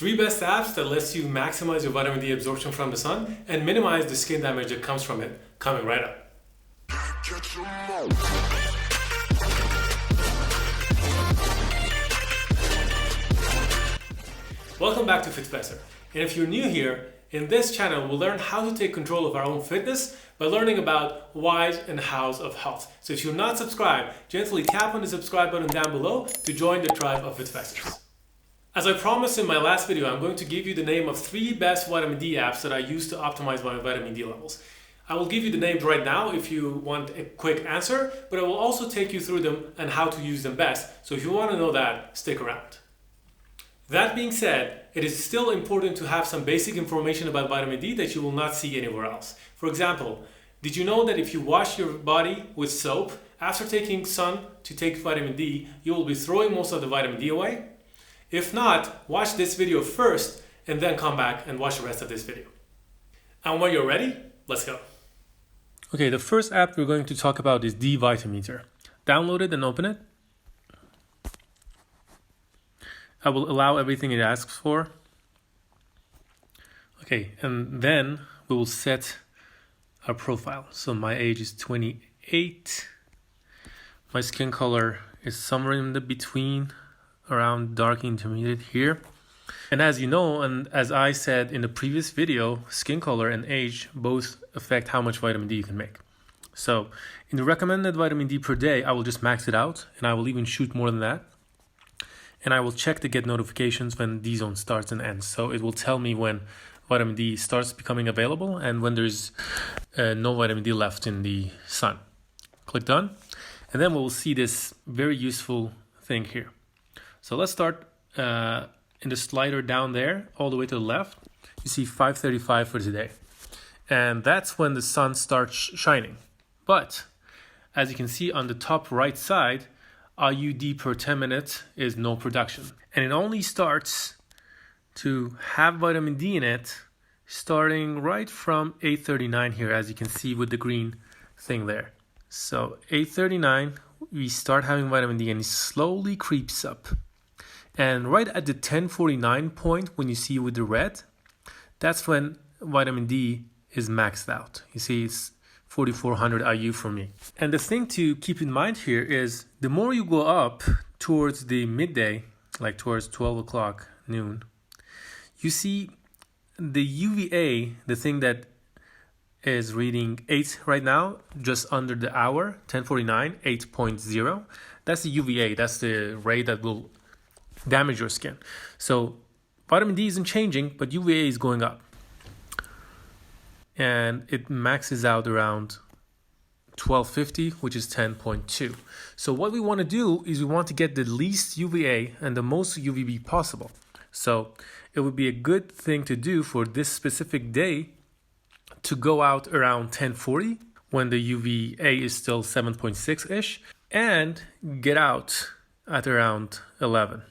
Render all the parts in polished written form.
3 best apps that lets you maximize your vitamin D absorption from the sun and minimize the skin damage that comes from it, coming right up. Welcome back to FitFessor. And if you're new here, in this channel we'll learn how to take control of our own fitness by learning about whys and hows of health. So if you're not subscribed, gently tap on the subscribe button down below to join the tribe of FitFessors. As I promised in my last video, I'm going to give you the name of 3 best vitamin D apps that I use to optimize my vitamin D levels. I will give you the names right now if you want a quick answer, but I will also take you through them and how to use them best. So if you want to know that, stick around. That being said, it is still important to have some basic information about vitamin D that you will not see anywhere else. For example, did you know that if you wash your body with soap, after taking sun to take vitamin D, you will be throwing most of the vitamin D away? If not, watch this video first and then come back and watch the rest of this video. And when you're ready, let's go. Okay, the first app we're going to talk about is D VitaMeter. Download it and open it. I will allow everything it asks for. Okay, and then we will set our profile. So my age is 28. My skin color is somewhere in the between, around dark intermediate here. And as you know, and as I said in the previous video, skin color and age both affect how much vitamin D you can make. So in the recommended vitamin D per day, I will just max it out, and I will even shoot more than that. And I will check to get notifications when D zone starts and ends. So it will tell me when vitamin D starts becoming available and when there's no vitamin D left in the sun. Click done. And then we will see this very useful thing here. So let's start in the slider down there, all the way to the left. You see 5:35 for today. And that's when the sun starts shining. But as you can see on the top right side, IUD per 10 minutes is no production. And it only starts to have vitamin D in it starting right from 8:39 here, as you can see with the green thing there. So 8:39, we start having vitamin D and it slowly creeps up. And right at the 10:49 point, when you see with the red, that's when vitamin D is maxed out. You see it's 4,400 IU for me. And the thing to keep in mind here is the more you go up towards the midday, like towards 12 o'clock noon, you see the UVA, the thing that is reading 8 right now, just under the hour, 10:49, 8.0. That's the UVA, that's the ray that will damage your skin. So vitamin D isn't changing, but UVA is going up. And it maxes out around 1250, which is 10.2. So what we want to do is we want to get the least UVA and the most UVB possible. So it would be a good thing to do for this specific day to go out around 1040 when the UVA is still 7.6-ish and get out at around 11.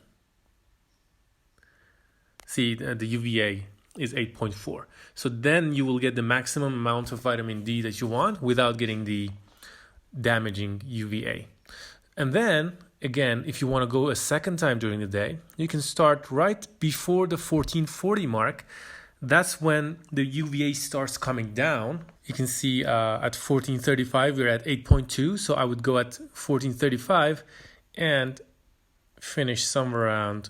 See, the UVA is 8.4. So then you will get the maximum amount of vitamin D that you want without getting the damaging UVA. And then, again, if you want to go a second time during the day, you can start right before the 1440 mark. That's when the UVA starts coming down. You can see at 1435, we're at 8.2. So I would go at 1435 and finish somewhere around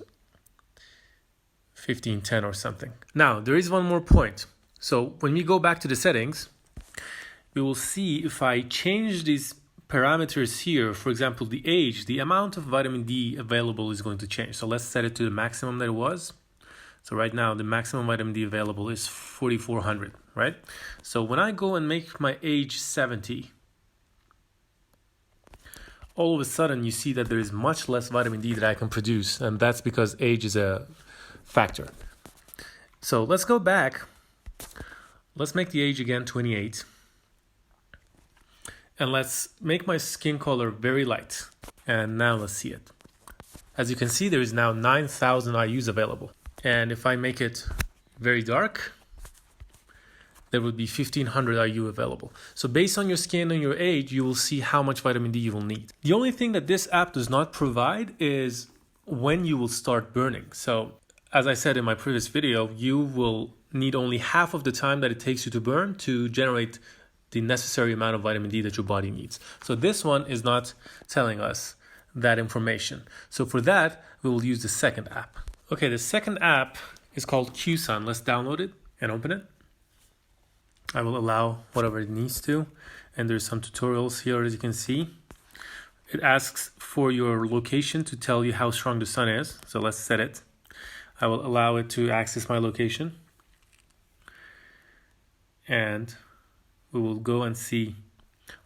1510 or something. Now, there is one more point. So when we go back to the settings, we will see if I change these parameters here, for example, the age, the amount of vitamin D available is going to change. So let's set it to the maximum that it was. So right now, the maximum vitamin D available is 4,400, right? So when I go and make my age 70, all of a sudden you see that there is much less vitamin D that I can produce. And that's because age is a factor. So let's go back. Let's make the age again 28. And let's make my skin color very light. And now let's see it. As you can see, there is now 9,000 IUs available. And if I make it very dark, there would be 1,500 IU available. So based on your skin and your age, you will see how much vitamin D you will need. The only thing that this app does not provide is when you will start burning. So as I said in my previous video, you will need only half of the time that it takes you to burn to generate the necessary amount of vitamin D that your body needs. So this one is not telling us that information. So for that, we will use the second app. Okay, the second app is called QSun. Let's download it and open it. I will allow whatever it needs to. And there's some tutorials here, as you can see. It asks for your location to tell you how strong the sun is. So let's set it. I will allow it to access my location. And we will go and see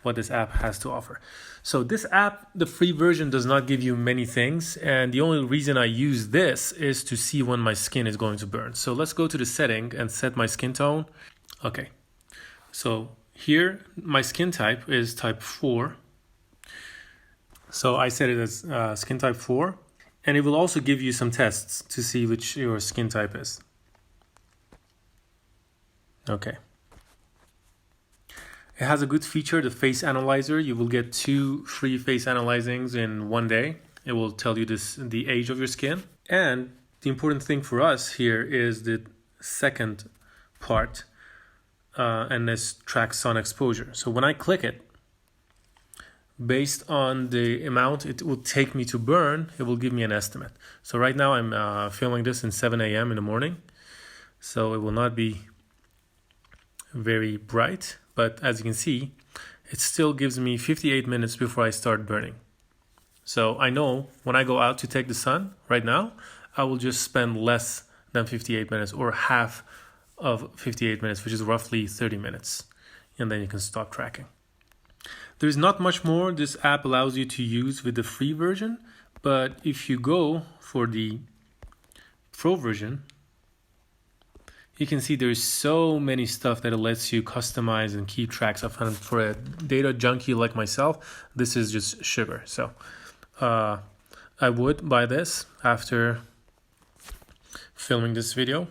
what this app has to offer. So this app, the free version, does not give you many things. And the only reason I use this is to see when my skin is going to burn. So let's go to the setting and set my skin tone. Okay. So here, my skin type is type 4. So I set it as skin type 4. And it will also give you some tests to see which your skin type is. Okay. It has a good feature, the face analyzer. You will get 2 free face analyzings in one day. It will tell you the age of your skin. And the important thing for us here is the second part, and this tracks sun exposure. So when I click it, based on the amount it will take me to burn, it will give me an estimate. So right now I'm filming this in 7 a.m. in the morning. So it will not be very bright, but as you can see, it still gives me 58 minutes before I start burning. So I know when I go out to take the sun right now, I will just spend less than 58 minutes or half of 58 minutes, which is roughly 30 minutes. And then you can stop tracking. There's not much more this app allows you to use with the free version, but if you go for the pro version, you can see there's so many stuff that it lets you customize and keep tracks of. And for a data junkie like myself, this is just sugar. So I would buy this after filming this video.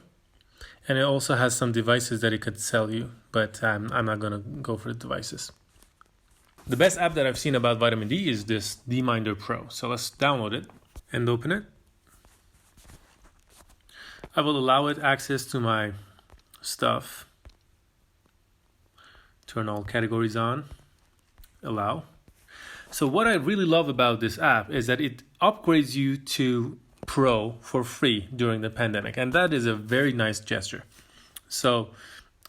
And it also has some devices that it could sell you, but I'm not going to go for the devices. The best app that I've seen about vitamin D is this D VitaMeter Pro. So let's download it and open it. I will allow it access to my stuff. Turn all categories on. Allow. So what I really love about this app is that it upgrades you to Pro for free during the pandemic. And that is a very nice gesture. So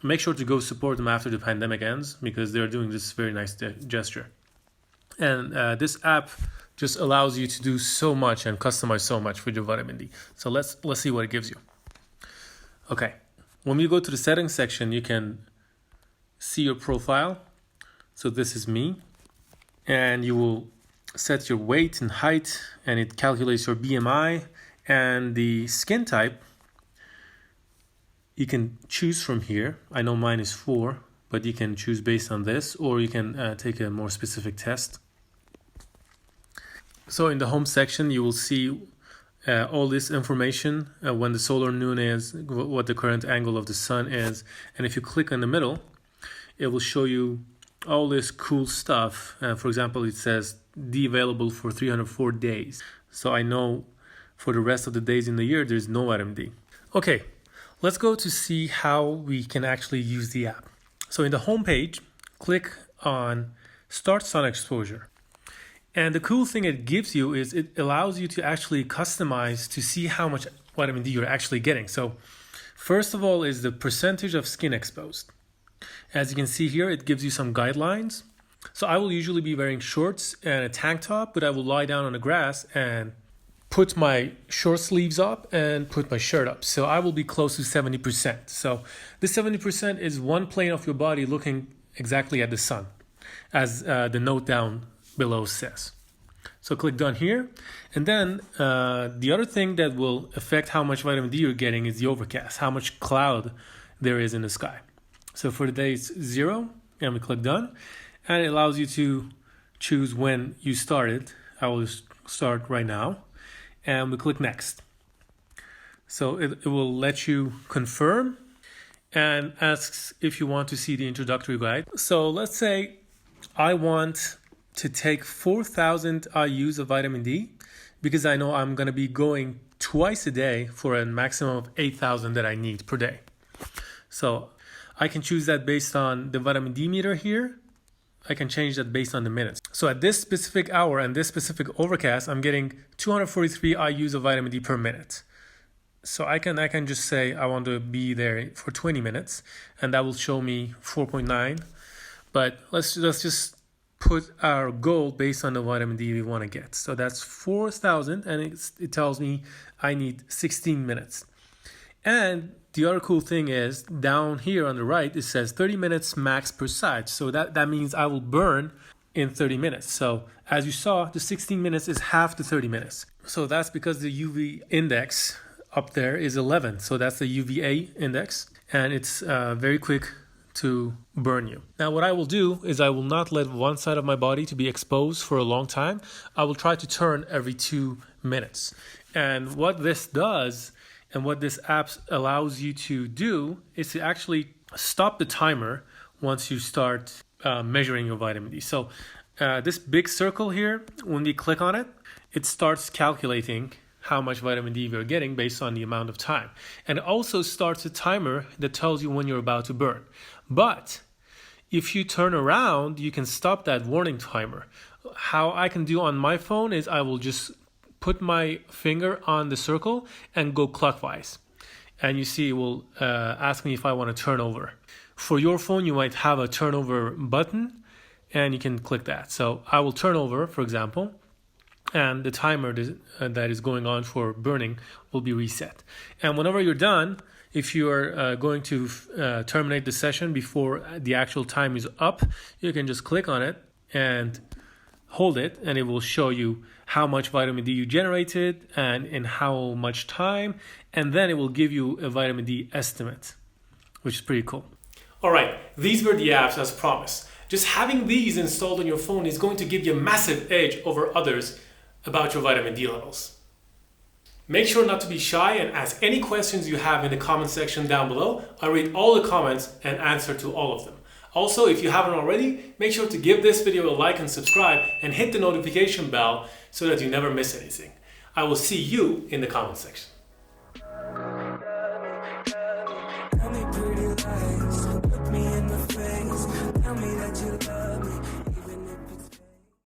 make sure to go support them after the pandemic ends because they're doing this very nice gesture. And this app just allows you to do so much and customize so much with your vitamin D. So let's see what it gives you. Okay, when you go to the settings section, you can see your profile. So this is me. And you will set your weight and height, and it calculates your BMI and the skin type. You can choose from here. I know mine is 4, but you can choose based on this, or you can take a more specific test. So in the home section, you will see all this information, when the solar noon is, what the current angle of the sun is. And if you click on the middle, it will show you all this cool stuff. For example, it says D available for 304 days. So I know for the rest of the days in the year, there's no vitamin D. Okay. Let's go to see how we can actually use the app. So in the home page, click on Start Sun Exposure. And the cool thing it gives you is it allows you to actually customize to see how much vitamin D you're actually getting. So first of all is the percentage of skin exposed. As you can see here, it gives you some guidelines. So I will usually be wearing shorts and a tank top, but I will lie down on the grass and put my short sleeves up and put my shirt up. So I will be close to 70%. So this 70% is one plane of your body looking exactly at the sun, as the note down below says. So click done here. And then the other thing that will affect how much vitamin D you're getting is the overcast, how much cloud there is in the sky. So for the day it's 0, and we click done. And it allows you to choose when you started. I will just start right now. And we click next. So it will let you confirm and asks if you want to see the introductory guide. So let's say I want to take 4,000 IUs of vitamin D because I know I'm going to be going twice a day for a maximum of 8,000 that I need per day. So I can choose that based on the vitamin D meter here. I can change that based on the minutes. So at this specific hour and this specific overcast, I'm getting 243 IUs of vitamin D per minute. So I can just say I want to be there for 20 minutes, and that will show me 4.9. But let's just put our goal based on the vitamin D we want to get. So that's 4,000, and it tells me I need 16 minutes. And the other cool thing is down here on the right, it says 30 minutes max per side. So that means I will burn in 30 minutes. So as you saw, the 16 minutes is half the 30 minutes. So that's because the UV index up there is 11. So that's the UVA index, and it's very quick to burn you. Now what I will do is I will not let one side of my body to be exposed for a long time. I will try to turn every 2 minutes. And what this does and what this app allows you to do is to actually stop the timer once you start measuring your vitamin D. So this big circle here, when we click on it, it starts calculating how much vitamin D you're getting based on the amount of time. And it also starts a timer that tells you when you're about to burn. But if you turn around, you can stop that warning timer. How I can do on my phone is I will just put my finger on the circle and go clockwise. And you see it will ask me if I want to turn over. For your phone, you might have a turnover button, and you can click that. So I will turn over, for example, and the timer that is going on for burning will be reset. And whenever you're done, if you are going to terminate the session before the actual time is up, you can just click on it and hold it, and it will show you how much vitamin D you generated and in how much time, and then it will give you a vitamin D estimate, which is pretty cool. All right, these were the apps as promised. Just having these installed on your phone is going to give you a massive edge over others about your vitamin D levels. Make sure not to be shy and ask any questions you have in the comment section down below. I read all the comments and answer to all of them. Also, if you haven't already, make sure to give this video a like and subscribe and hit the notification bell so that you never miss anything. I will see you in the comment section.